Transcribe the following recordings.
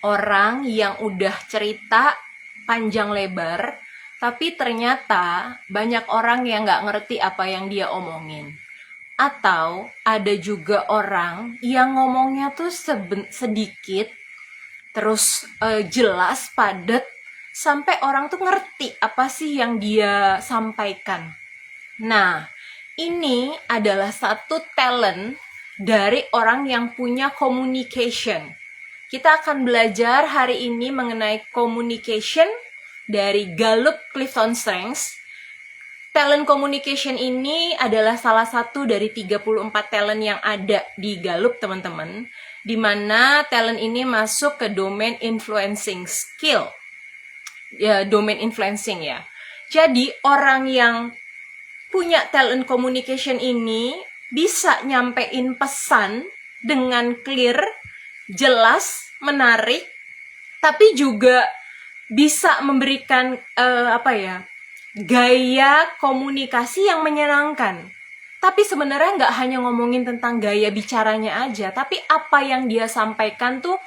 orang yang udah cerita panjang lebar, tapi ternyata banyak orang yang nggak ngerti apa yang dia omongin. Atau ada juga orang yang ngomongnya tuh sedikit, terus jelas, padat, sampai orang tuh ngerti apa sih yang dia sampaikan. Nah, ini adalah satu talent dari orang yang punya communication. Kita akan belajar hari ini mengenai communication dari Gallup Clifton Strengths. Talent communication ini adalah salah satu dari 34 talent yang ada di Gallup, teman-teman. Di mana talent ini masuk ke domain influencing skill. Ya, domain influencing ya. Jadi, orang yang punya talent communication ini bisa nyampein pesan dengan clear, jelas, menarik, tapi juga bisa memberikan gaya komunikasi yang menyenangkan. Tapi sebenarnya nggak hanya ngomongin tentang gaya bicaranya aja, tapi apa yang dia sampaikan tuh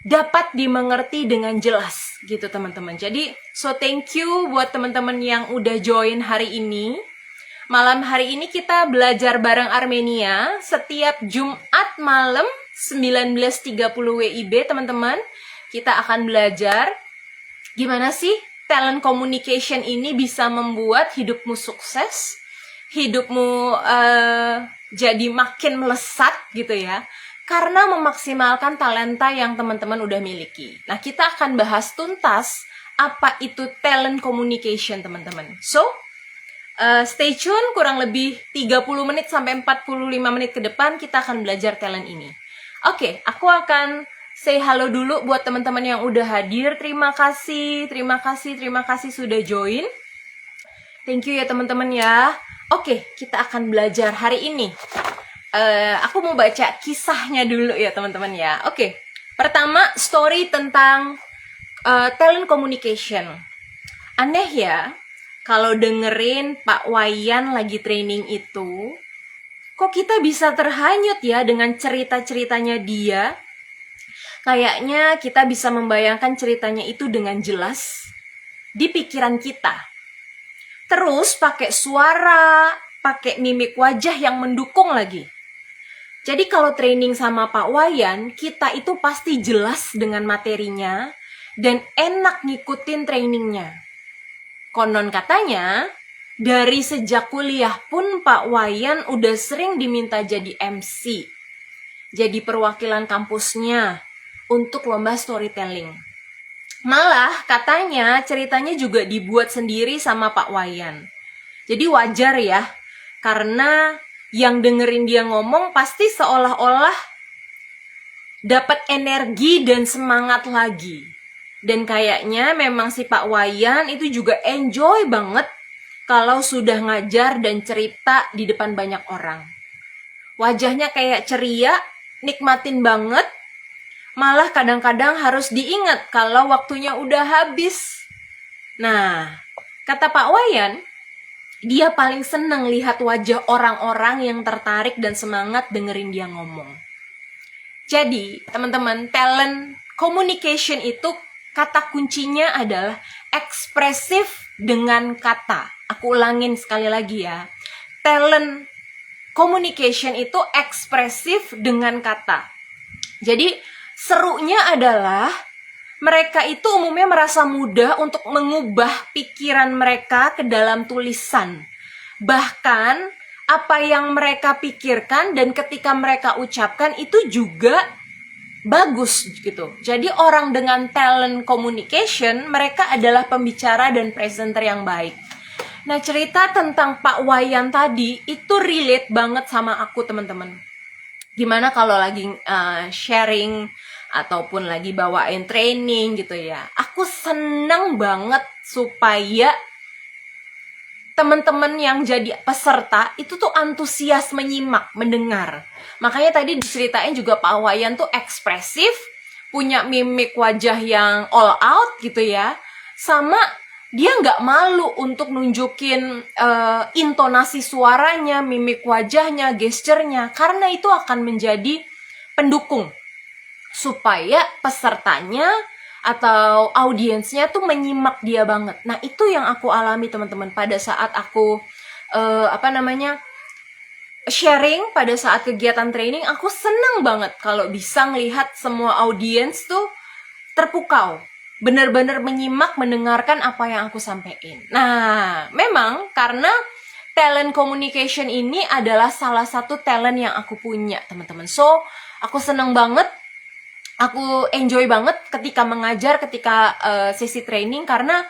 dapat dimengerti dengan jelas gitu teman-teman. Jadi thank you buat teman-teman yang udah join hari ini. Malam hari ini kita belajar bareng Armenia setiap Jumat malam 19.30 WIB, teman-teman. Kita akan belajar gimana sih talent communication ini bisa membuat hidupmu sukses, hidupmu jadi makin melesat gitu ya, karena memaksimalkan talenta yang teman-teman udah miliki. Nah, kita akan bahas tuntas apa itu talent communication, teman-teman. So, stay tune, kurang lebih 30 menit sampai 45 menit ke depan kita akan belajar talent ini. Oke, aku akan say halo dulu buat teman-teman yang udah hadir. Terima kasih sudah join. Thank you ya teman-teman ya. Oke, kita akan belajar hari ini. Aku mau baca kisahnya dulu ya teman-teman ya. Oke, pertama story tentang talent communication. Aneh ya, kalau dengerin Pak Wayan lagi training itu, kok kita bisa terhanyut ya dengan cerita-ceritanya dia. Kayaknya kita bisa membayangkan ceritanya itu dengan jelas di pikiran kita. Terus pakai suara, pakai mimik wajah yang mendukung lagi. Jadi kalau training sama Pak Wayan, kita itu pasti jelas dengan materinya dan enak ngikutin trainingnya. Konon katanya, dari sejak kuliah pun Pak Wayan udah sering diminta jadi MC. Jadi perwakilan kampusnya untuk lomba storytelling. Malah katanya ceritanya juga dibuat sendiri sama Pak Wayan. Jadi wajar ya, karena yang dengerin dia ngomong pasti seolah-olah dapat energi dan semangat lagi. Dan kayaknya memang si Pak Wayan itu juga enjoy banget kalau sudah ngajar dan cerita di depan banyak orang. Wajahnya kayak ceria, nikmatin banget. Malah kadang-kadang harus diingat kalau waktunya udah habis. Nah, kata Pak Wayan, dia paling senang lihat wajah orang-orang yang tertarik dan semangat dengerin dia ngomong. Jadi, teman-teman, talent communication itu kata kuncinya adalah ekspresif dengan kata. Aku ulangin sekali lagi ya. Talent communication itu ekspresif dengan kata. Jadi, serunya adalah mereka itu umumnya merasa mudah untuk mengubah pikiran mereka ke dalam tulisan. Bahkan apa yang mereka pikirkan dan ketika mereka ucapkan itu juga bagus gitu. Jadi orang dengan talent communication, mereka adalah pembicara dan presenter yang baik. Nah, cerita tentang Pak Wayan tadi itu relate banget sama aku, teman-teman. Gimana kalau lagi sharing ataupun lagi bawain training gitu ya. Aku seneng banget supaya teman-teman yang jadi peserta itu tuh antusias menyimak, mendengar. Makanya tadi diceritain juga Pak Wayan tuh ekspresif, punya mimik wajah yang all out gitu ya. Sama dia nggak malu untuk nunjukin intonasi suaranya, mimik wajahnya, gesturnya, karena itu akan menjadi pendukung supaya pesertanya atau audiensnya tuh menyimak dia banget. Nah, itu yang aku alami teman-teman pada saat aku sharing pada saat kegiatan training. Aku seneng banget kalau bisa ngelihat semua audiens tuh terpukau, benar-benar menyimak, mendengarkan apa yang aku sampaikan. Nah, memang karena talent communication ini adalah salah satu talent yang aku punya, teman-teman. So, aku seneng banget, aku enjoy banget ketika mengajar, ketika sesi training, karena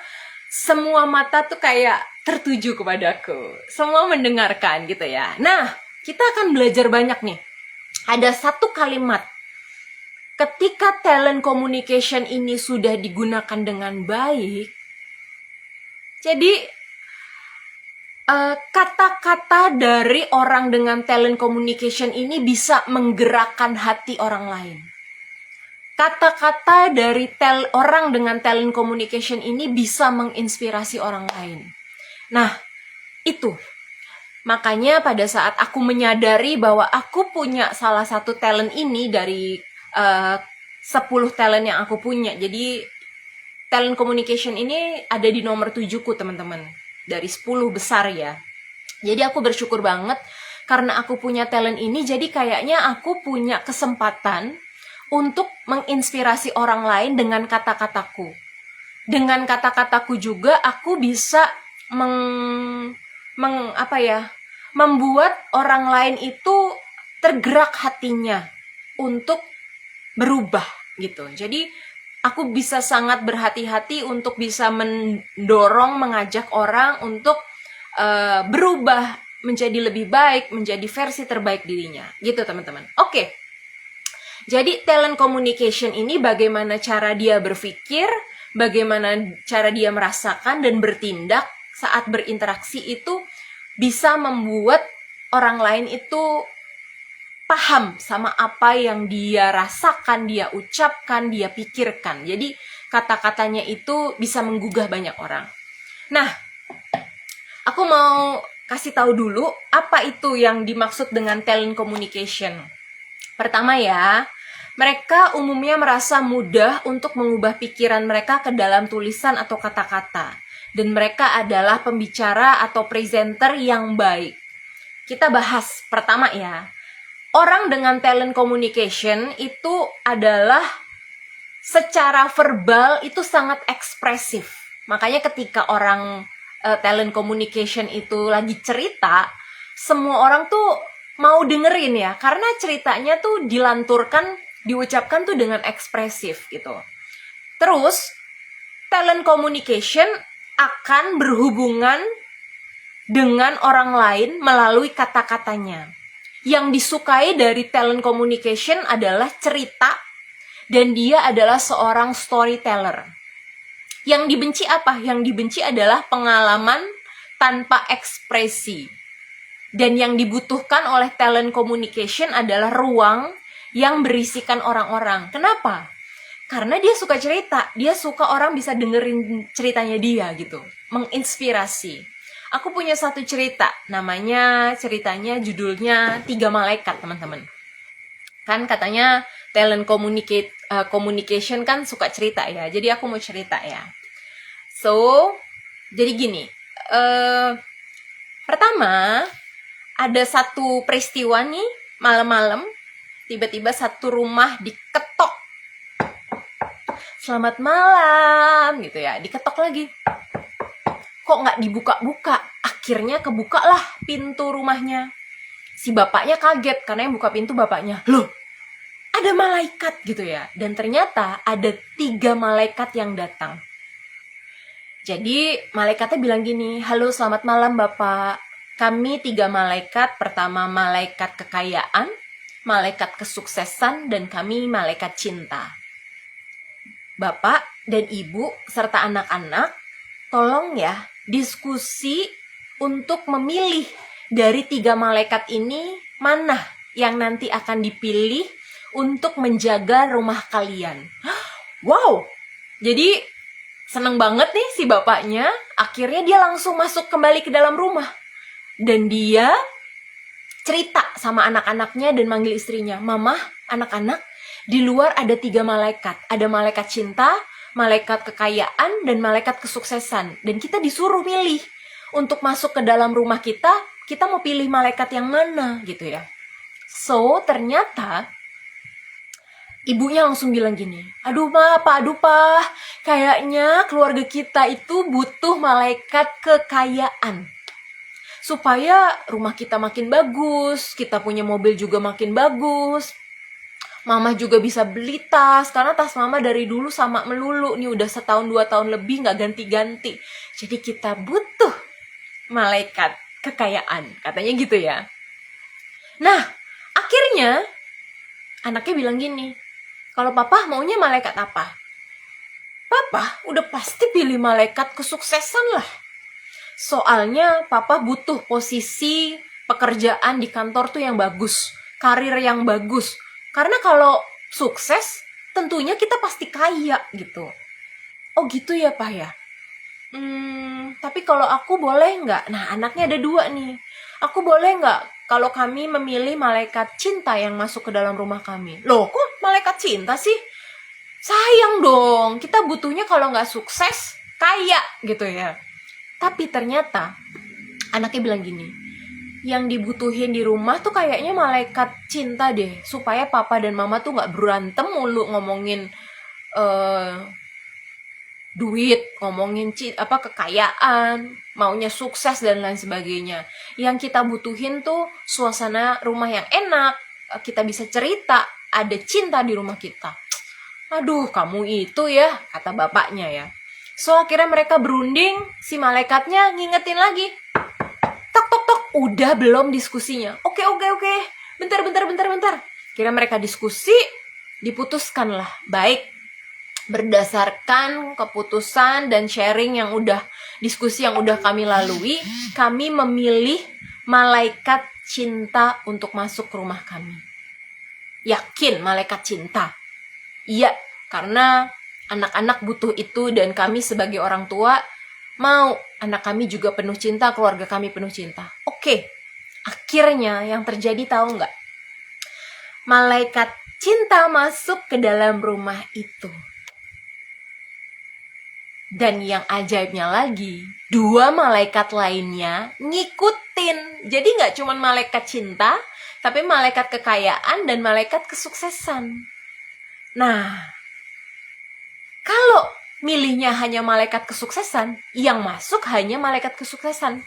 semua mata tuh kayak tertuju kepadaku. Semua mendengarkan gitu ya. Nah, kita akan belajar banyak nih. Ada satu kalimat. Ketika talent communication ini sudah digunakan dengan baik, jadi kata-kata dari orang dengan talent communication ini bisa menggerakkan hati orang lain. Kata-kata dari orang dengan talent communication ini bisa menginspirasi orang lain. Nah, itu. Makanya pada saat aku menyadari bahwa aku punya salah satu talent ini dari 10 talent yang aku punya. Jadi talent communication ini ada di nomor 7ku, teman-teman. Dari 10 besar ya. Jadi aku bersyukur banget karena aku punya talent ini, jadi kayaknya aku punya kesempatan untuk menginspirasi orang lain dengan kata-kataku. Dengan kata-kataku juga aku bisa membuat orang lain itu tergerak hatinya untuk berubah gitu. Jadi aku bisa sangat berhati-hati untuk bisa mendorong, mengajak orang untuk berubah menjadi lebih baik, menjadi versi terbaik dirinya gitu, teman-teman. Oke. Jadi talent communication ini bagaimana cara dia berpikir, bagaimana cara dia merasakan dan bertindak saat berinteraksi itu bisa membuat orang lain itu paham sama apa yang dia rasakan, dia ucapkan, dia pikirkan. Jadi kata-katanya itu bisa menggugah banyak orang. Nah, aku mau kasih tahu dulu apa itu yang dimaksud dengan talent communication. Pertama ya, mereka umumnya merasa mudah untuk mengubah pikiran mereka ke dalam tulisan atau kata-kata. Dan mereka adalah pembicara atau presenter yang baik. Kita bahas pertama ya. Orang dengan talent communication itu adalah secara verbal itu sangat ekspresif. Makanya ketika orang talent communication itu lagi cerita, semua orang tuh mau dengerin ya. Karena ceritanya tuh dilanturkan, diucapkan tuh dengan ekspresif gitu. Terus, talent communication akan berhubungan dengan orang lain melalui kata-katanya. Yang disukai dari talent communication adalah cerita, dan dia adalah seorang storyteller. Yang dibenci apa? Yang dibenci adalah pengalaman tanpa ekspresi. Dan yang dibutuhkan oleh talent communication adalah ruang yang berisikan orang-orang. Kenapa? Karena dia suka cerita, dia suka orang bisa dengerin ceritanya dia gitu, menginspirasi. Aku punya satu cerita, ceritanya judulnya 3 Malaikat, teman-teman. Kan katanya talent communication kan suka cerita ya, jadi aku mau cerita ya. So, jadi gini, pertama ada satu peristiwa nih, malam-malam, tiba-tiba satu rumah diketok. Selamat malam gitu ya, diketok lagi. Kok nggak dibuka-buka? Akhirnya kebukalah pintu rumahnya. Si bapaknya kaget karena yang buka pintu bapaknya. Loh, ada malaikat gitu ya. Dan ternyata ada 3 malaikat yang datang. Jadi malaikatnya bilang gini, halo selamat malam bapak. Kami 3 malaikat, pertama malaikat kekayaan, malaikat kesuksesan, dan kami malaikat cinta. Bapak dan ibu serta anak-anak, tolong ya diskusi untuk memilih dari 3 malaikat ini mana yang nanti akan dipilih untuk menjaga rumah kalian. Wow, jadi seneng banget nih si bapaknya. Akhirnya dia langsung masuk kembali ke dalam rumah. Dan dia cerita sama anak-anaknya dan manggil istrinya, Mama, anak-anak, Di luar ada 3 malaikat. Ada malaikat cinta, malaikat kekayaan, dan malaikat kesuksesan. Dan kita disuruh milih untuk masuk ke dalam rumah kita mau pilih malaikat yang mana gitu ya. So, ternyata ibunya langsung bilang gini, aduh pa, kayaknya keluarga kita itu butuh malaikat kekayaan. Supaya rumah kita makin bagus, kita punya mobil juga makin bagus, Mama juga bisa beli tas, karena tas Mama dari dulu sama melulu, nih udah 1-2 tahun lebih gak ganti-ganti. Jadi kita butuh malaikat kekayaan, katanya gitu ya. Nah, akhirnya anaknya bilang gini, kalau Papa maunya malaikat apa? Papa udah pasti pilih malaikat kesuksesan lah. Soalnya Papa butuh posisi pekerjaan di kantor tuh yang bagus, karir yang bagus. Karena kalau sukses, tentunya kita pasti kaya gitu. Oh gitu ya Pak ya? Tapi kalau aku boleh nggak? Nah, anaknya ada 2 nih. Aku boleh nggak kalau kami memilih malaikat cinta yang masuk ke dalam rumah kami? Loh, kok malaikat cinta sih? Sayang dong, kita butuhnya kalau nggak sukses, kaya gitu ya. Tapi ternyata anaknya bilang gini, yang dibutuhin di rumah tuh kayaknya malaikat cinta deh, supaya Papa dan Mama tuh nggak berantem mulu ngomongin duit, ngomongin kekayaan, maunya sukses dan lain sebagainya. Yang kita butuhin tuh suasana rumah yang enak, kita bisa cerita, ada cinta di rumah kita. Aduh, kamu itu ya, kata bapaknya ya. So, akhirnya mereka berunding, si malaikatnya ngingetin lagi. Tok, udah belum diskusinya? Oke. Bentar. Akhirnya mereka diskusi, diputuskanlah. Baik, berdasarkan keputusan dan sharing yang udah, diskusi yang udah kami lalui, kami memilih malaikat cinta untuk masuk ke rumah kami. Yakin malaikat cinta? Iya, karena anak-anak butuh itu dan kami sebagai orang tua mau anak kami juga penuh cinta, keluarga kami penuh cinta. Oke, akhirnya yang terjadi tahu nggak? Malaikat cinta masuk ke dalam rumah itu. Dan yang ajaibnya lagi, 2 malaikat lainnya ngikutin. Jadi nggak cuma malaikat cinta, tapi malaikat kekayaan dan malaikat kesuksesan. Nah, kalau milihnya hanya malaikat kesuksesan, yang masuk hanya malaikat kesuksesan.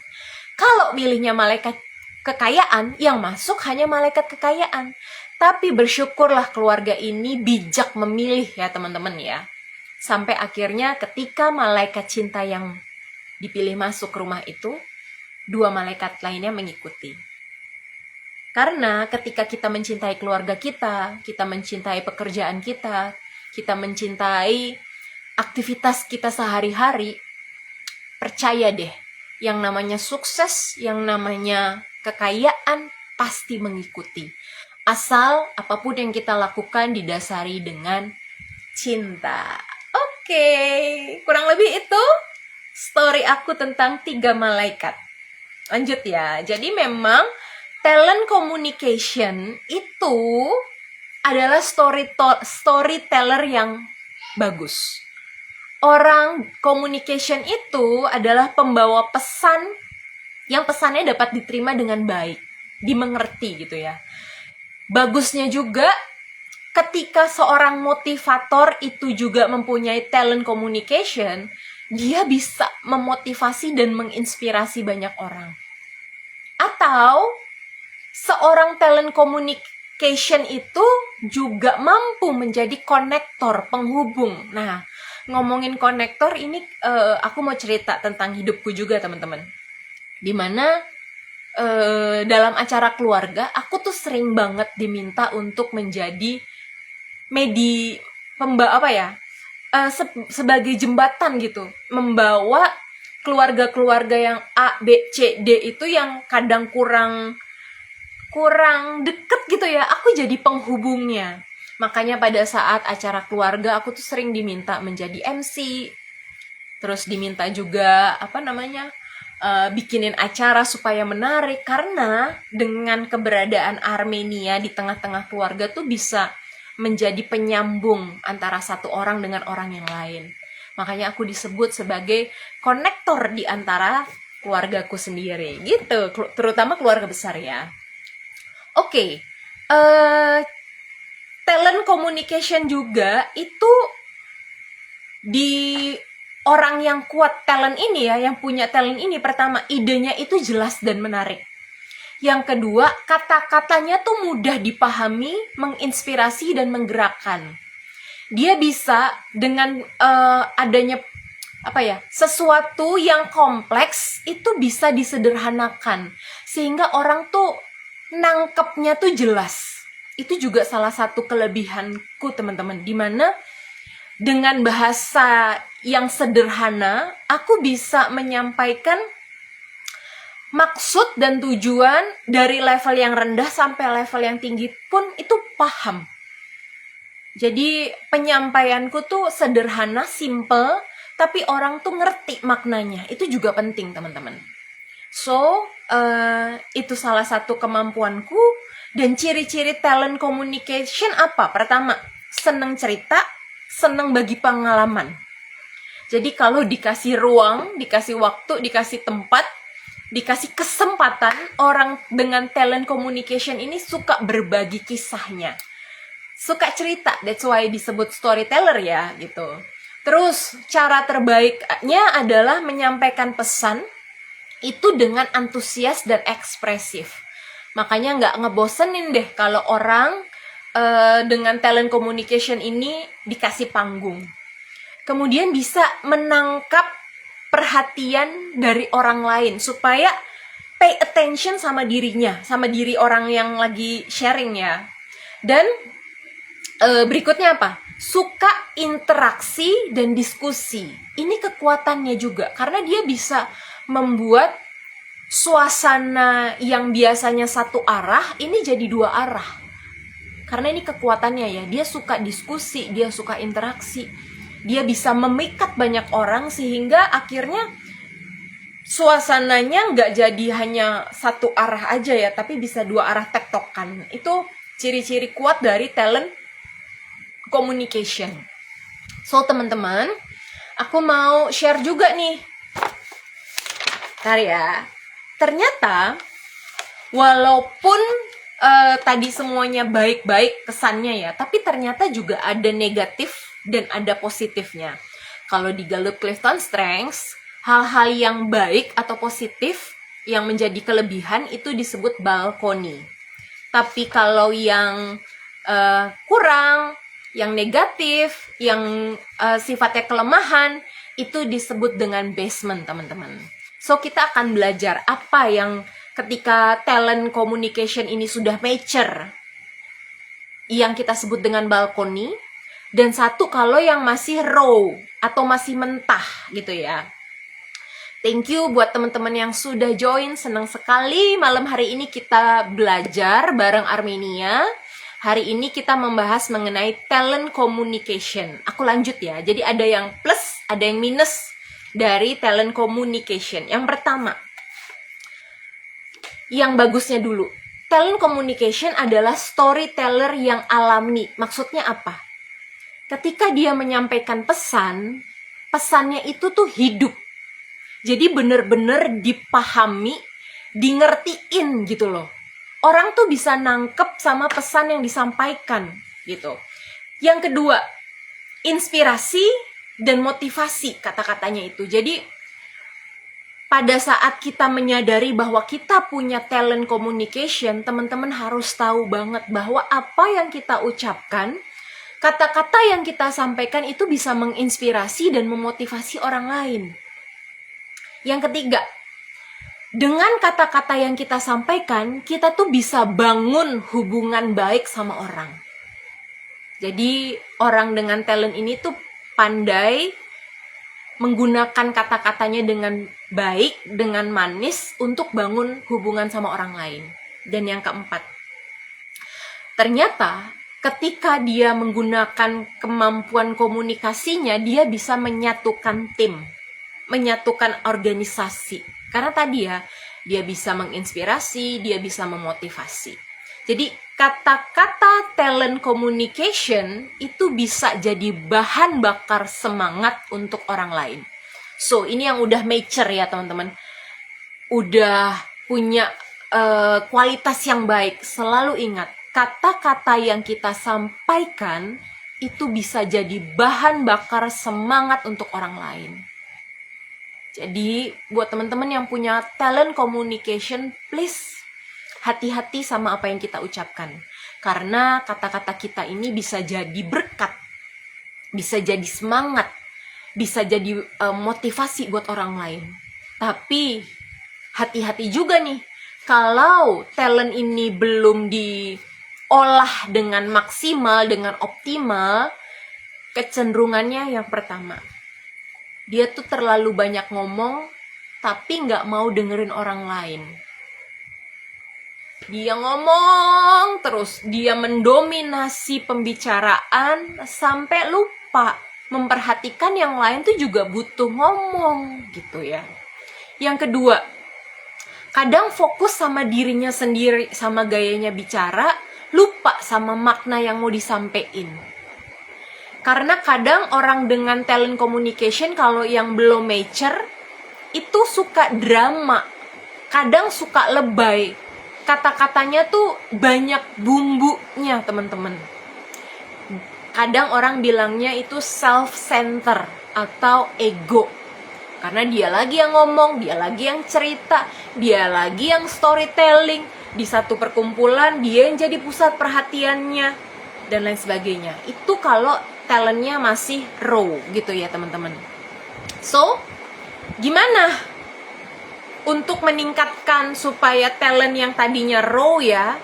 Kalau milihnya malaikat kekayaan, yang masuk hanya malaikat kekayaan. Tapi bersyukurlah keluarga ini bijak memilih ya teman-teman ya. Sampai akhirnya ketika malaikat cinta yang dipilih masuk ke rumah itu, 2 malaikat lainnya mengikuti. Karena ketika kita mencintai keluarga kita mencintai pekerjaan kita mencintai aktivitas kita sehari-hari, percaya deh, yang namanya sukses, yang namanya kekayaan pasti mengikuti. Asal apapun yang kita lakukan didasari dengan cinta. Oke, kurang lebih itu story aku tentang 3 malaikat. Lanjut ya, jadi memang talent communication itu adalah storyteller yang bagus. Orang communication itu adalah pembawa pesan yang pesannya dapat diterima dengan baik, dimengerti gitu ya. Bagusnya juga ketika seorang motivator itu juga mempunyai talent communication, dia bisa memotivasi dan menginspirasi banyak orang. Atau seorang talent communication itu juga mampu menjadi konektor, penghubung. Nah, ngomongin konektor ini aku mau cerita tentang hidupku juga teman-teman. Dimana dalam acara keluarga aku tuh sering banget diminta untuk menjadi sebagai jembatan gitu, membawa keluarga-keluarga yang A, B, C, D itu yang kadang kurang deket gitu ya, aku jadi penghubungnya. Makanya pada saat acara keluarga aku tuh sering diminta menjadi MC, terus diminta juga bikinin acara supaya menarik, karena dengan keberadaan Armenia di tengah-tengah keluarga tuh bisa menjadi penyambung antara satu orang dengan orang yang lain. Makanya aku disebut sebagai konektor di antara keluargaku sendiri, gitu, terutama keluarga besar ya. Oke, talent communication juga itu di orang yang kuat talent ini ya, yang punya talent ini, pertama, idenya itu jelas dan menarik. Yang kedua, kata-katanya tuh mudah dipahami, menginspirasi dan menggerakkan. Dia bisa dengan adanya sesuatu yang kompleks itu bisa disederhanakan sehingga orang tuh nangkepnya tuh jelas. Itu juga salah satu kelebihanku, teman-teman, dimana dengan bahasa yang sederhana, aku bisa menyampaikan maksud dan tujuan dari level yang rendah sampai level yang tinggi pun itu paham. Jadi penyampaianku tuh sederhana, simple, tapi orang tuh ngerti maknanya. Itu juga penting, teman-teman. So, itu salah satu kemampuanku. Dan ciri-ciri talent communication apa? Pertama, seneng cerita, seneng bagi pengalaman. Jadi kalau dikasih ruang, dikasih waktu, dikasih tempat, dikasih kesempatan, orang dengan talent communication ini suka berbagi kisahnya. Suka cerita, that's why disebut storyteller ya, gitu. Terus, cara terbaiknya adalah menyampaikan pesan itu dengan antusias dan ekspresif. Makanya nggak ngebosenin deh kalau orang dengan talent communication ini dikasih panggung. Kemudian bisa menangkap perhatian dari orang lain supaya pay attention sama dirinya, sama diri orang yang lagi sharing ya. Dan berikutnya apa? Suka interaksi dan diskusi. Ini kekuatannya juga, karena dia bisa membuat suasana yang biasanya satu arah, ini jadi dua arah. Karena ini kekuatannya ya, dia suka diskusi, dia suka interaksi. Dia bisa memikat banyak orang sehingga akhirnya suasananya nggak jadi hanya satu arah aja ya, tapi bisa dua arah tektokan. Itu ciri-ciri kuat dari talent communication. So teman-teman, aku mau share juga nih. Bentar ya. Ternyata walaupun tadi semuanya baik-baik kesannya ya, tapi ternyata juga ada negatif dan ada positifnya. Kalau di Gallup Clifton Strengths, hal-hal yang baik atau positif yang menjadi kelebihan itu disebut balkoni. Tapi kalau yang kurang, yang negatif, yang sifatnya kelemahan, itu disebut dengan basement, teman-teman. So, kita akan belajar apa yang ketika talent communication ini sudah mature, yang kita sebut dengan balkoni, dan satu kalau yang masih raw atau masih mentah gitu ya. Thank you buat teman-teman yang sudah join, senang sekali malam hari ini kita belajar bareng Armenia. Hari ini kita membahas mengenai talent communication. Aku lanjut ya, jadi ada yang plus, ada yang minus dari talent communication. Yang pertama, yang bagusnya dulu. Talent communication adalah storyteller yang alami. Maksudnya apa? Ketika dia menyampaikan pesan, pesannya itu tuh hidup. Jadi bener-bener dipahami, dingertiin gitu loh. Orang tuh bisa nangkep sama pesan yang disampaikan gitu. Yang kedua, inspirasi dan motivasi kata-katanya itu. Jadi pada saat kita menyadari bahwa kita punya talent communication, teman-teman harus tahu banget bahwa apa yang kita ucapkan, kata-kata yang kita sampaikan itu bisa menginspirasi dan memotivasi orang lain. Yang ketiga, dengan kata-kata yang kita sampaikan, kita tuh bisa bangun hubungan baik sama orang. Jadi orang dengan talent ini tuh pandai menggunakan kata-katanya dengan baik, dengan manis untuk bangun hubungan sama orang lain. Dan yang keempat, ternyata ketika dia menggunakan kemampuan komunikasinya, dia bisa menyatukan tim, menyatukan organisasi. Karena tadi ya, dia bisa menginspirasi, dia bisa memotivasi. Jadi kata-kata talent communication itu bisa jadi bahan bakar semangat untuk orang lain. So, ini yang udah mature ya teman-teman. Udah punya kualitas yang baik. Selalu ingat, kata-kata yang kita sampaikan itu bisa jadi bahan bakar semangat untuk orang lain. Jadi, buat teman-teman yang punya talent communication, please hati-hati sama apa yang kita ucapkan. Karena kata-kata kita ini bisa jadi berkat, bisa jadi semangat, bisa jadi motivasi buat orang lain. Tapi, hati-hati juga nih, kalau talent ini belum diolah dengan maksimal, dengan optimal, kecenderungannya yang pertama, dia tuh terlalu banyak ngomong, tapi nggak mau dengerin orang lain. Dia ngomong terus, dia mendominasi pembicaraan sampai lupa memperhatikan yang lain tuh juga butuh ngomong gitu ya. Yang kedua, kadang fokus sama dirinya sendiri, sama gayanya bicara, lupa sama makna yang mau disampaikan. Karena kadang orang dengan talent communication, kalau yang belum mature, itu suka drama, kadang suka lebay. Kata-katanya tuh banyak bumbunya, teman-teman. Kadang orang bilangnya itu self-center atau ego. Karena dia lagi yang ngomong, dia lagi yang cerita, dia lagi yang storytelling. Di satu perkumpulan, dia yang jadi pusat perhatiannya, dan lain sebagainya. Itu kalau talentnya masih raw gitu ya teman-teman. So, gimana untuk meningkatkan supaya talent yang tadinya raw ya,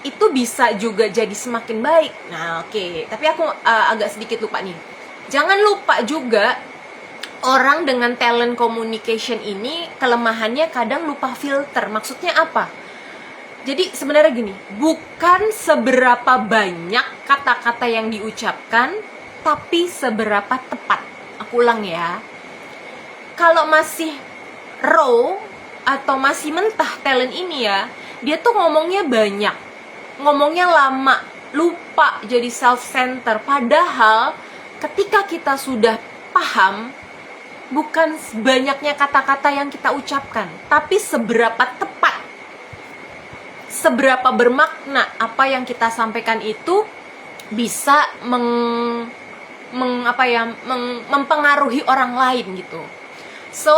itu bisa juga jadi semakin baik? Nah, oke. Tapi aku agak sedikit lupa nih. Jangan lupa juga, orang dengan talent communication ini kelemahannya kadang lupa filter. Maksudnya apa? Jadi sebenarnya gini, bukan seberapa banyak kata-kata yang diucapkan, tapi seberapa tepat. Aku ulang ya. Kalau masih raw atau masih mentah talent ini ya, dia tuh ngomongnya banyak, ngomongnya lama, lupa, jadi self-center. Padahal ketika kita sudah paham, bukan banyaknya kata-kata yang kita ucapkan, tapi seberapa tepat, seberapa bermakna apa yang kita sampaikan itu bisa mempengaruhi orang lain gitu. So,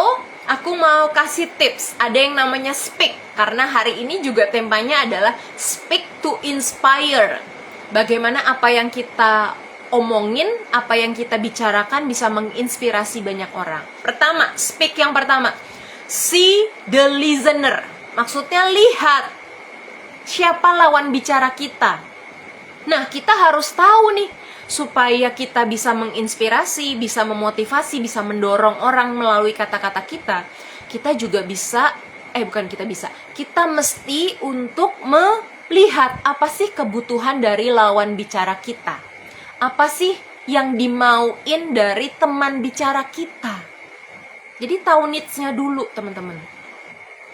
aku mau kasih tips. Ada yang namanya speak, karena hari ini juga temanya adalah speak to inspire. Bagaimana apa yang kita omongin, apa yang kita bicarakan bisa menginspirasi banyak orang. Pertama, speak yang pertama. See the listener. Maksudnya lihat siapa lawan bicara kita. Nah, kita harus tahu nih, supaya kita bisa menginspirasi, bisa memotivasi, bisa mendorong orang melalui kata-kata kita. Kita juga bisa, kita mesti untuk melihat apa sih kebutuhan dari lawan bicara kita. Apa sih yang dimauin dari teman bicara kita. Jadi tahu needs-nya dulu, teman-teman.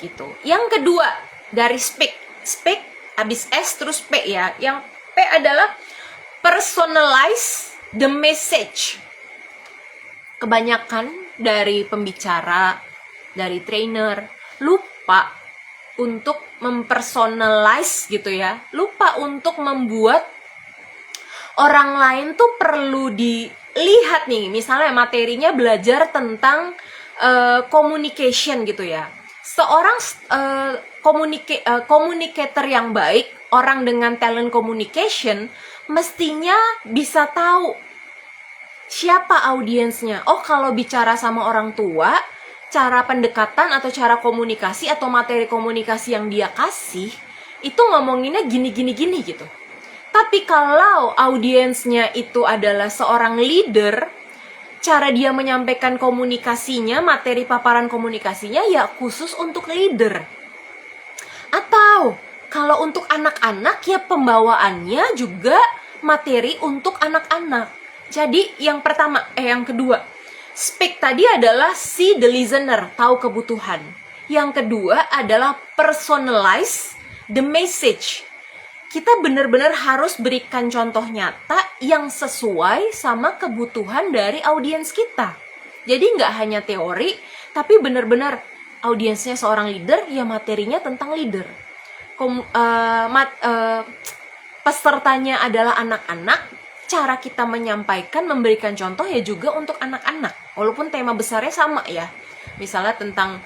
Gitu. Yang kedua, dari speak. Speak, habis S terus P ya. Yang P adalah personalize the message. Kebanyakan dari pembicara, dari trainer, lupa untuk mempersonalize gitu ya. Lupa untuk membuat orang lain tuh perlu dilihat nih. Misalnya materinya belajar tentang communication gitu ya. Seorang communicator yang baik, orang dengan talent communication, mestinya bisa tahu siapa audiensnya. Oh, kalau bicara sama orang tua, cara pendekatan atau cara komunikasi atau materi komunikasi yang dia kasih, itu ngomonginnya gini gitu. Tapi kalau audiensnya itu adalah seorang leader, cara dia menyampaikan komunikasinya, materi paparan komunikasinya ya khusus untuk leader. Atau kalau untuk anak-anak ya pembawaannya juga materi untuk anak-anak. Jadi yang kedua, speak tadi adalah see the listener, tahu kebutuhan. Yang kedua adalah personalize the message. kita benar-benar harus berikan contoh nyata yang sesuai sama kebutuhan dari audiens kita. Jadi nggak hanya teori, tapi benar-benar audiensnya seorang leader, ya materinya tentang leader. Pesertanya adalah anak-anak, cara kita menyampaikan, memberikan contoh ya juga untuk anak-anak. Walaupun tema besarnya sama ya, misalnya tentang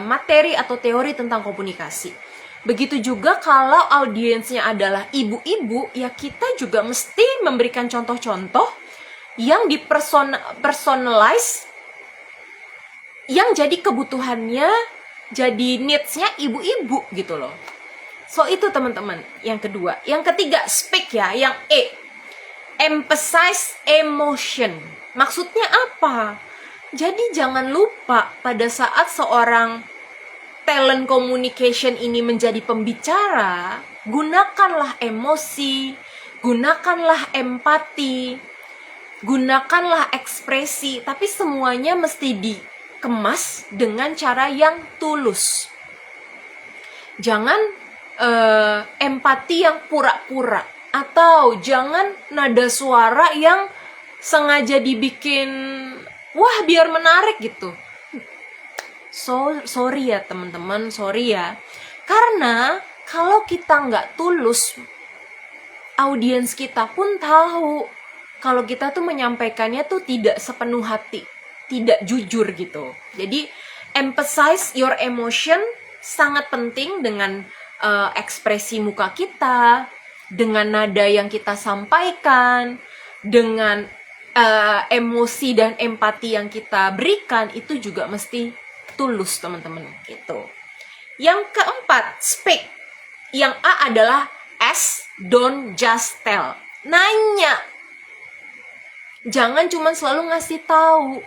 materi atau teori tentang komunikasi. Begitu juga kalau audiensnya adalah ibu-ibu, ya kita juga mesti memberikan contoh-contoh yang personalize, yang jadi kebutuhannya, jadi needs-nya ibu-ibu gitu loh. So itu teman-teman, yang kedua. Yang ketiga, speak ya, yang E. Emphasize emotion. Maksudnya apa? Jadi jangan lupa pada saat seorang talent communication ini menjadi pembicara, gunakanlah emosi, gunakanlah empati, gunakanlah ekspresi, tapi semuanya mesti dikemas dengan cara yang tulus. Jangan empati yang pura-pura, atau jangan nada suara yang sengaja dibikin wah biar menarik gitu. Sorry ya teman-teman, sorry ya. Karena kalau kita nggak tulus, audiens kita pun tahu kalau kita tuh menyampaikannya tuh tidak sepenuh hati, tidak jujur gitu. Jadi emphasize your emotion sangat penting dengan ekspresi muka kita, dengan nada yang kita sampaikan, dengan emosi dan empati yang kita berikan, itu juga mesti tulus teman-teman gitu. Yang keempat, speak. Yang A adalah ask, don't just tell. Nanya. Jangan cuma selalu ngasih tahu.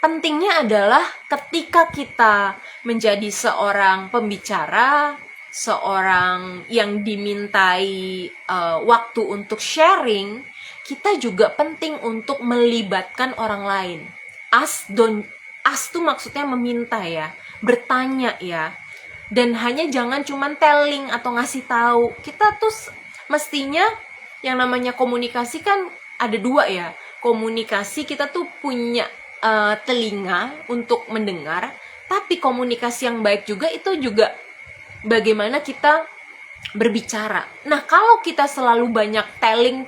Pentingnya adalah ketika kita menjadi seorang pembicara, seorang yang dimintai waktu untuk sharing, kita juga penting untuk melibatkan orang lain. Ask tuh maksudnya meminta ya, bertanya ya. Dan hanya jangan cuman telling atau ngasih tahu. Kita tuh mestinya yang namanya komunikasi kan ada dua ya. Komunikasi kita tuh punya telinga untuk mendengar, tapi komunikasi yang baik juga itu juga bagaimana kita berbicara. Nah, kalau kita selalu banyak telling,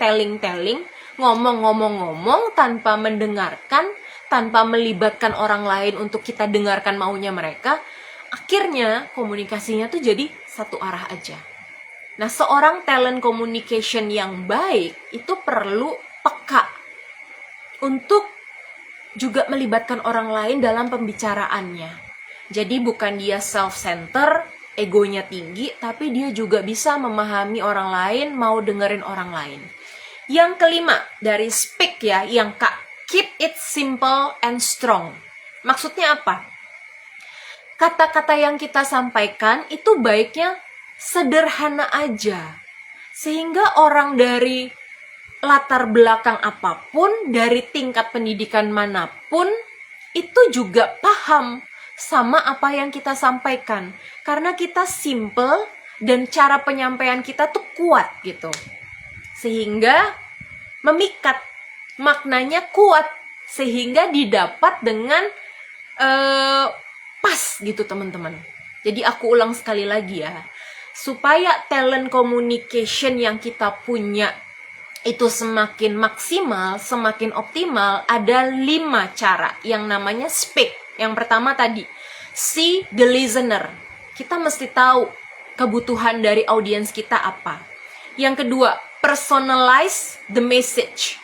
ngomong tanpa mendengarkan, tanpa melibatkan orang lain untuk kita dengarkan maunya mereka, akhirnya komunikasinya tuh jadi satu arah aja. Nah, seorang talent communication yang baik itu perlu peka untuk juga melibatkan orang lain dalam pembicaraannya. Jadi bukan dia self-center, egonya tinggi, tapi dia juga bisa memahami orang lain, mau dengerin orang lain. Yang kelima, dari speak ya, yang Kak, keep it simple and strong. Maksudnya apa? Kata-kata yang kita sampaikan itu baiknya sederhana aja. Sehingga orang dari latar belakang apapun, dari tingkat pendidikan manapun, itu juga paham sama apa yang kita sampaikan. Karena kita simple dan cara penyampaian kita tuh kuat gitu. Sehingga memikat, maknanya kuat. Sehingga didapat dengan pas gitu teman-teman. Jadi aku ulang sekali lagi ya. Supaya talent communication yang kita punya itu semakin maksimal, semakin optimal, ada 5 cara yang namanya speak. Yang pertama tadi, see the listener. Kita mesti tahu kebutuhan dari audiens kita apa. Yang kedua, personalize the message.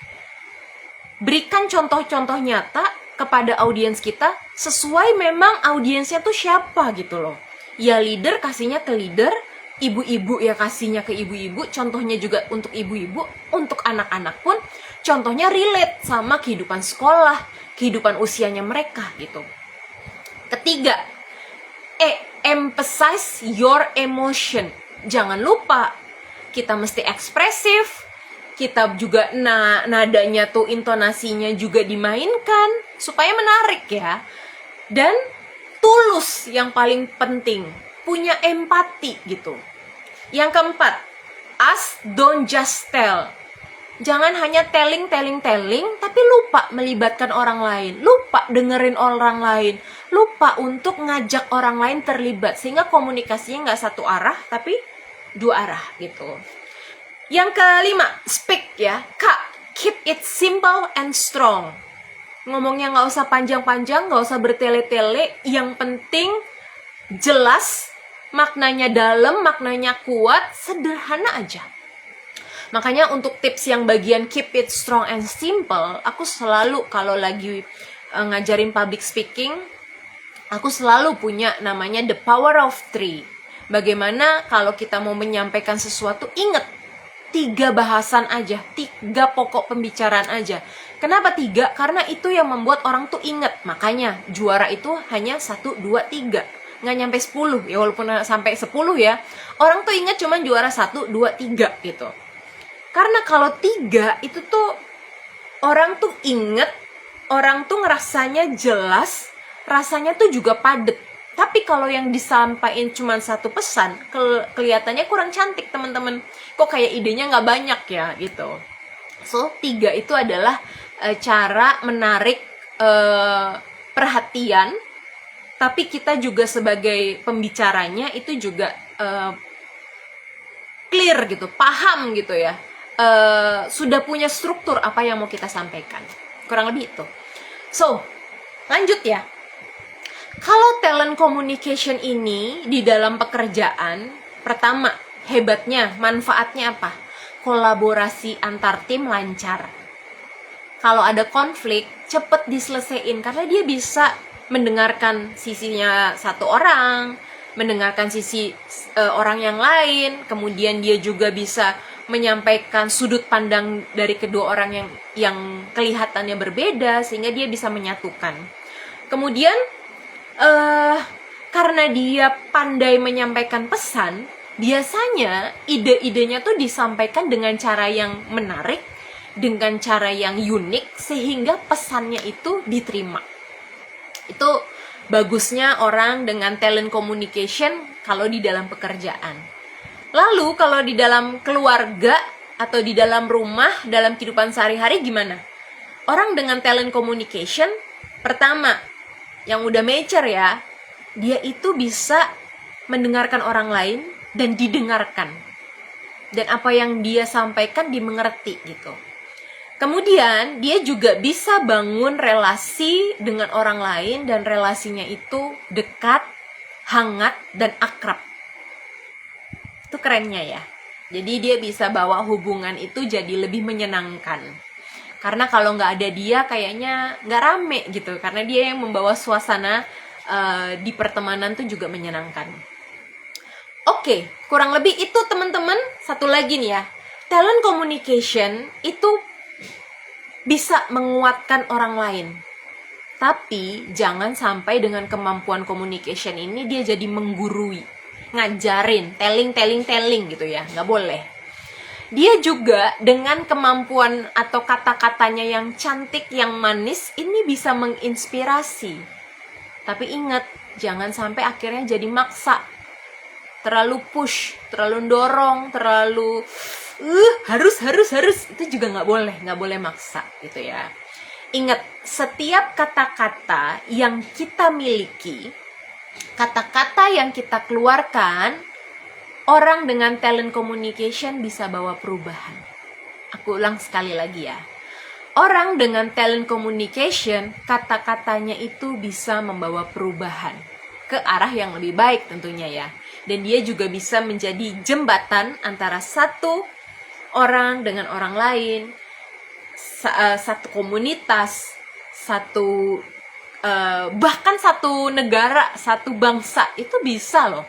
Berikan contoh-contoh nyata kepada audiens kita sesuai memang audiensnya tuh siapa gitu loh. Ya leader kasihnya ke leader, ibu-ibu ya kasihnya ke ibu-ibu, contohnya juga untuk ibu-ibu, untuk anak-anak pun contohnya relate sama kehidupan sekolah, kehidupan usianya mereka gitu. Ketiga, emphasize your emotion. Jangan lupa, kita mesti ekspresif, kita juga nadanya tuh, intonasinya juga dimainkan supaya menarik ya. Dan tulus yang paling penting, punya empati gitu. Yang keempat, us, don't just tell. Jangan hanya telling, tapi lupa melibatkan orang lain, lupa dengerin orang lain, lupa untuk ngajak orang lain terlibat, sehingga komunikasinya nggak satu arah, tapi dua arah gitu. Yang kelima, speak ya, keep it simple and strong. Ngomongnya nggak usah panjang-panjang, nggak usah bertele-tele, yang penting jelas, maknanya dalam, maknanya kuat, sederhana aja. Makanya untuk tips yang bagian keep it strong and simple, aku selalu kalau lagi ngajarin public speaking, aku selalu punya namanya the power of three. Bagaimana kalau kita mau menyampaikan sesuatu, ingat 3 bahasan aja, 3 pokok pembicaraan aja. Kenapa 3? Karena itu yang membuat orang tuh ingat. Makanya juara itu hanya 1, 2, 3. Nggak nyampe 10, ya walaupun sampai 10 ya. Orang tuh ingat cuma juara 1, 2, 3 gitu. Karena kalau 3 itu tuh orang tuh inget, orang tuh ngerasanya jelas, rasanya tuh juga padet. Tapi kalau yang disampaikan cuma 1 pesan, kelihatannya kurang cantik teman-teman. Kok kayak idenya nggak banyak ya gitu. So 3 itu adalah cara menarik perhatian. Tapi kita juga sebagai pembicaranya itu juga clear gitu, paham gitu ya. Sudah punya struktur apa yang mau kita sampaikan. Kurang lebih itu. So, lanjut ya. Kalau talent communication ini di dalam pekerjaan, pertama, hebatnya, manfaatnya apa? Kolaborasi antar tim lancar. Kalau ada konflik, cepet diselesaikan karena dia bisa mendengarkan sisinya satu orang, mendengarkan sisi orang yang lain, kemudian dia juga bisa menyampaikan sudut pandang dari kedua orang yang kelihatannya berbeda sehingga dia bisa menyatukan. Kemudian karena dia pandai menyampaikan pesan, biasanya ide-idenya tuh disampaikan dengan cara yang menarik, dengan cara yang unik sehingga pesannya itu diterima. Itu bagusnya orang dengan talent communication kalau di dalam pekerjaan. Lalu kalau di dalam keluarga atau di dalam rumah, dalam kehidupan sehari-hari gimana? Orang dengan talent communication, pertama, yang udah mature ya, dia itu bisa mendengarkan orang lain dan didengarkan. Dan apa yang dia sampaikan dimengerti gitu. Kemudian dia juga bisa bangun relasi dengan orang lain dan relasinya itu dekat, hangat, dan akrab. Itu kerennya ya. Jadi dia bisa bawa hubungan itu jadi lebih menyenangkan. Karena kalau nggak ada dia kayaknya nggak rame gitu. Karena dia yang membawa suasana di pertemanan tuh juga menyenangkan. Oke, kurang lebih itu teman-teman. Satu lagi nih ya. Talent communication itu bisa menguatkan orang lain. Tapi jangan sampai dengan kemampuan communication ini dia jadi menggurui. Ngajarin, telling gitu ya, nggak boleh. Dia juga dengan kemampuan atau kata-katanya yang cantik, yang manis, ini bisa menginspirasi. Tapi ingat, jangan sampai akhirnya jadi maksa, terlalu push, terlalu dorong, terlalu harus, itu juga nggak boleh maksa gitu ya. Ingat, setiap kata-kata yang kita miliki, kata-kata yang kita keluarkan, orang dengan talent communication bisa bawa perubahan. Aku ulang sekali lagi ya. Orang dengan talent communication, kata-katanya itu bisa membawa perubahan ke arah yang lebih baik tentunya ya. Dan dia juga bisa menjadi jembatan antara satu orang dengan orang lain, satu komunitas, bahkan satu negara, satu bangsa, itu bisa loh.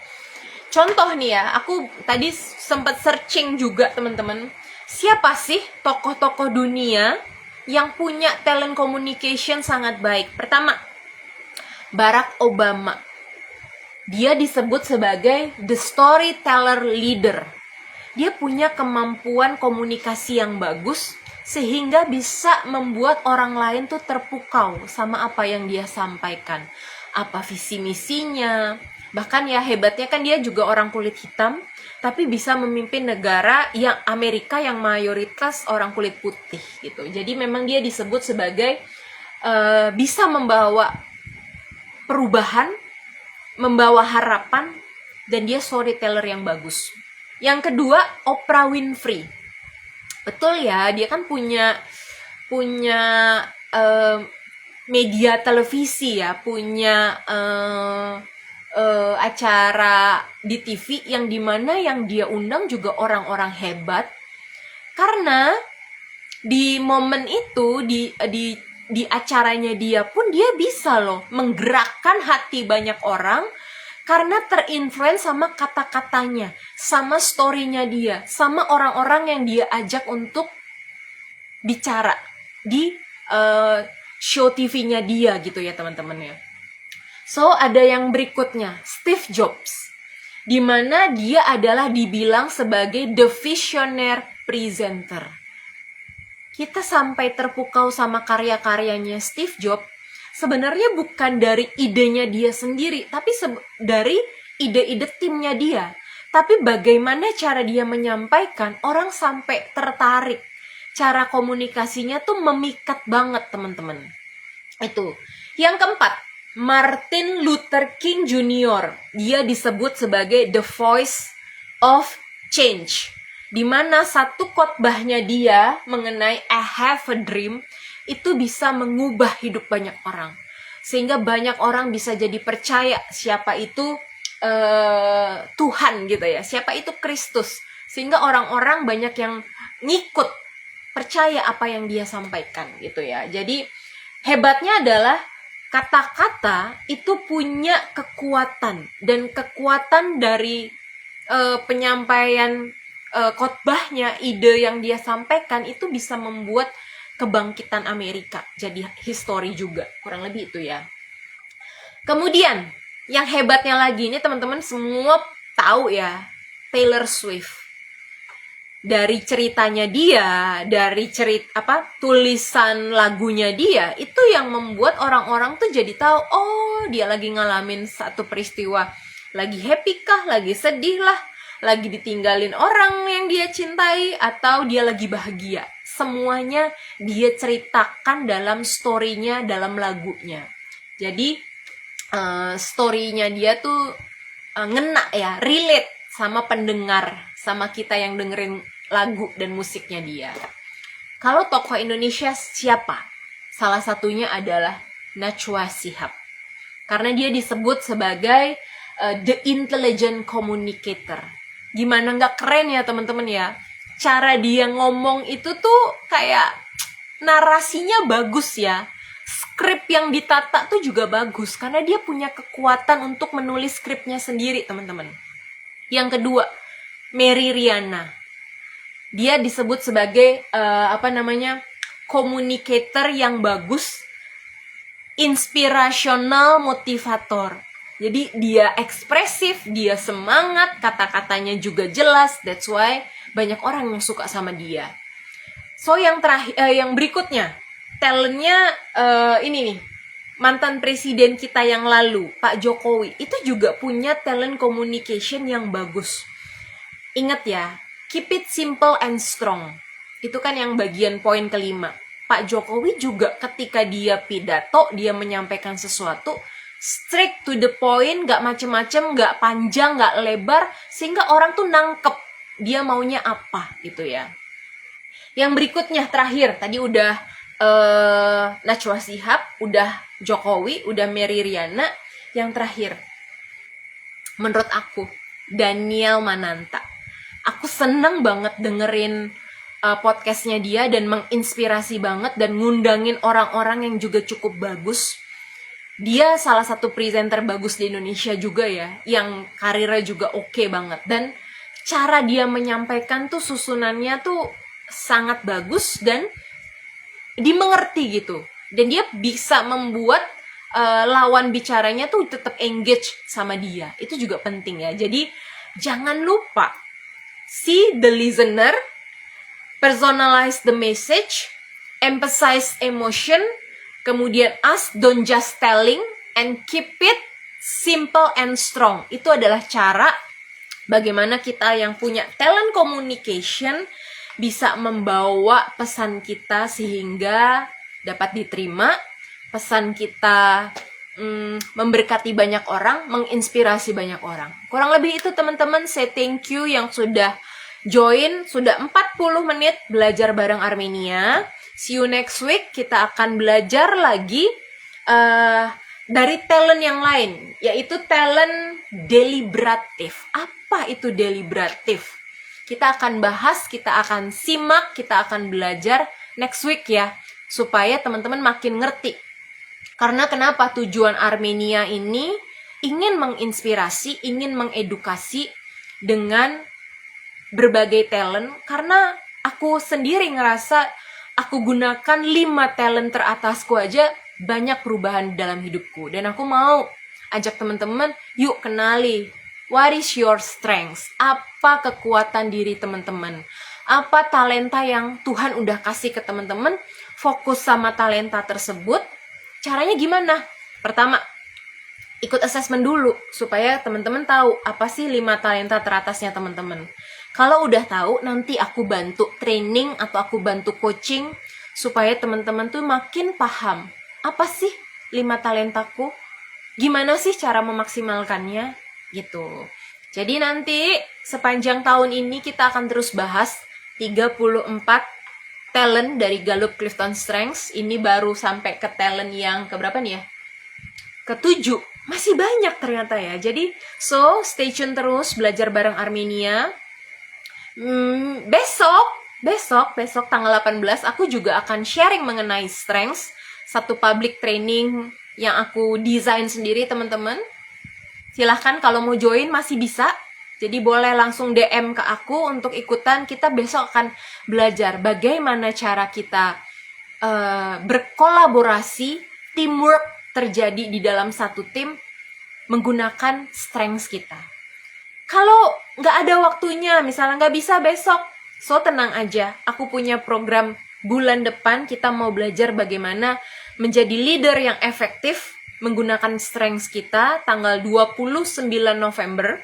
Contoh nih ya, aku tadi sempat searching juga teman-teman, siapa sih tokoh-tokoh dunia yang punya talent communication sangat baik? Pertama, Barack Obama. Dia disebut sebagai the storyteller leader. Dia punya kemampuan komunikasi yang bagus, sehingga bisa membuat orang lain tuh terpukau sama apa yang dia sampaikan. Apa visi misinya, Bahkan ya hebatnya kan dia juga orang kulit hitam, tapi bisa memimpin negara yang Amerika yang mayoritas orang kulit putih gitu. Jadi memang dia disebut sebagai bisa membawa perubahan, membawa harapan, dan dia storyteller yang bagus. Yang kedua, Oprah Winfrey. Betul ya, dia kan punya media televisi ya, punya acara di TV yang dimana yang dia undang juga orang-orang hebat. Karena di momen itu di acaranya dia pun dia bisa loh menggerakkan hati banyak orang karena terinfluence sama kata-katanya, sama story-nya dia, sama orang-orang yang dia ajak untuk bicara di show TV-nya dia gitu ya teman-teman ya. So ada yang berikutnya, Steve Jobs, di mana dia adalah dibilang sebagai the visionary presenter. Kita sampai terpukau sama karya-karyanya Steve Jobs, sebenarnya bukan dari idenya dia sendiri, tapi dari ide-ide timnya dia. Tapi bagaimana cara dia menyampaikan, orang sampai tertarik. Cara komunikasinya tuh memikat banget teman-teman. Itu. Yang keempat, Martin Luther King Jr. Dia disebut sebagai the voice of change. Di mana satu khotbahnya dia mengenai I have a dream itu bisa mengubah hidup banyak orang. Sehingga banyak orang bisa jadi percaya siapa itu Tuhan gitu ya. Siapa itu Kristus. Sehingga orang-orang banyak yang ngikut, percaya apa yang dia sampaikan gitu ya. Jadi hebatnya adalah kata-kata itu punya kekuatan. Dan kekuatan dari penyampaian khotbahnya, ide yang dia sampaikan itu bisa membuat kebangkitan Amerika jadi history juga, kurang lebih itu ya. Kemudian yang hebatnya lagi, ini teman-teman semua tahu ya, Taylor Swift. Dari ceritanya dia, dari tulisan lagunya dia, itu yang membuat orang-orang tuh jadi tahu, oh dia lagi ngalamin satu peristiwa, lagi happy kah, lagi sedih lah, lagi ditinggalin orang yang dia cintai, atau dia lagi bahagia. Semuanya dia ceritakan dalam story-nya, dalam lagunya. Jadi story-nya dia tuh ngena ya, relate sama pendengar, sama kita yang dengerin lagu dan musiknya dia. Kalau tokoh Indonesia siapa? Salah satunya adalah Najwa Shihab. Karena dia disebut sebagai the intelligent communicator. Gimana nggak keren ya teman-teman ya? Cara dia ngomong itu tuh kayak narasinya bagus ya. Skrip yang ditata tuh juga bagus. Karena dia punya kekuatan untuk menulis skripnya sendiri teman-teman. Yang kedua, Mary Riana. Dia disebut sebagai communicator yang bagus, inspirational motivator. Jadi dia ekspresif, dia semangat, kata-katanya juga jelas. That's why banyak orang yang suka sama dia. So yang berikutnya, talentnya ini nih, mantan presiden kita yang lalu, Pak Jokowi, itu juga punya talent communication yang bagus. Ingat ya, keep it simple and strong. Itu kan yang bagian poin kelima. Pak Jokowi juga ketika dia pidato, dia menyampaikan sesuatu, straight to the point, gak macem-macem, gak panjang, gak lebar, sehingga orang tuh nangkep dia maunya apa gitu ya. Yang berikutnya terakhir, tadi udah Najwa Shihab, udah Jokowi, udah Mary Riana. Yang terakhir, menurut aku, Daniel Mananta. Aku seneng banget dengerin podcastnya dia dan menginspirasi banget dan ngundangin orang-orang yang juga cukup bagus. Dia salah satu presenter bagus di Indonesia juga ya, yang karirnya juga oke banget. Dan cara dia menyampaikan tuh susunannya tuh sangat bagus dan dimengerti gitu. Dan dia bisa membuat lawan bicaranya tuh tetap engage sama dia. Itu juga penting ya. Jadi jangan lupa, see the listener, personalize the message, emphasize emotion, kemudian us don't just telling, and keep it simple and strong. Itu adalah cara bagaimana kita yang punya talent communication bisa membawa pesan kita sehingga dapat diterima, pesan kita memberkati banyak orang, menginspirasi banyak orang. Kurang lebih itu teman-teman, saya thank you yang sudah join, sudah 40 menit belajar bareng Armenia. See you next week, kita akan belajar lagi dari talent yang lain, yaitu talent deliberatif. Apa itu deliberatif? Kita akan bahas, kita akan simak, kita akan belajar next week ya, supaya teman-teman makin ngerti. Karena kenapa tujuan Armenia ini ingin menginspirasi, ingin mengedukasi dengan berbagai talent, karena aku sendiri ngerasa aku gunakan 5 talent teratasku aja banyak perubahan dalam hidupku. Dan aku mau ajak teman-teman, yuk kenali, what is your strengths? Apa kekuatan diri teman-teman? Apa talenta yang Tuhan udah kasih ke teman-teman? Fokus sama talenta tersebut. Caranya gimana? Pertama, ikut assessment dulu supaya teman-teman tahu apa sih 5 talenta teratasnya teman-teman. Kalau udah tahu, nanti aku bantu training atau aku bantu coaching supaya teman-teman tuh makin paham apa sih 5 talentaku, gimana sih cara memaksimalkannya gitu. Jadi nanti sepanjang tahun ini kita akan terus bahas 34 talent dari Gallup Clifton Strengths. Ini baru sampai ke talent yang keberapa nih ya? Ke-7. Masih banyak ternyata ya. Jadi so stay tune terus belajar bareng Armenia. Besok tanggal 18 aku juga akan sharing mengenai strengths, satu public training yang aku desain sendiri teman-teman. Silahkan kalau mau join masih bisa. Jadi boleh langsung DM ke aku untuk ikutan. Kita besok akan belajar bagaimana cara kita berkolaborasi, teamwork terjadi di dalam satu tim menggunakan strengths kita. Kalau nggak ada waktunya, misalnya nggak bisa besok, so tenang aja. Aku punya program bulan depan, kita mau belajar bagaimana menjadi leader yang efektif menggunakan strengths kita, tanggal 29 November.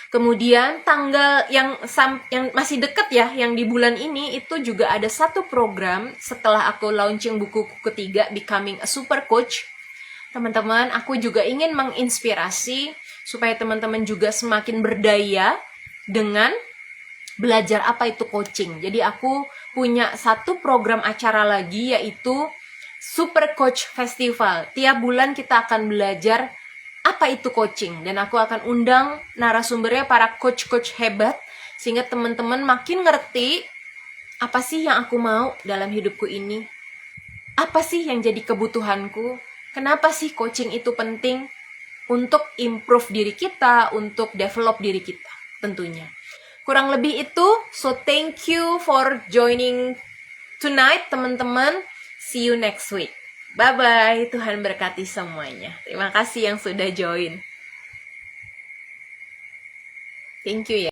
Kemudian tanggal yang masih deket ya, yang di bulan ini itu juga ada satu program setelah aku launching buku ketiga, Becoming a Super Coach. Teman-teman, aku juga ingin menginspirasi supaya teman-teman juga semakin berdaya dengan belajar apa itu coaching. Jadi aku punya satu program acara lagi, yaitu Super Coach Festival. Tiap bulan kita akan belajar apa itu coaching. Dan aku akan undang narasumbernya para coach-coach hebat, sehingga teman-teman makin ngerti apa sih yang aku mau dalam hidupku ini. Apa sih yang jadi kebutuhanku? Kenapa sih coaching itu penting? Untuk improve diri kita, untuk develop diri kita tentunya. Kurang lebih itu, so thank you for joining tonight teman-teman. See you next week. Bye-bye, Tuhan berkati semuanya. Terima kasih yang sudah join. Thank you ya.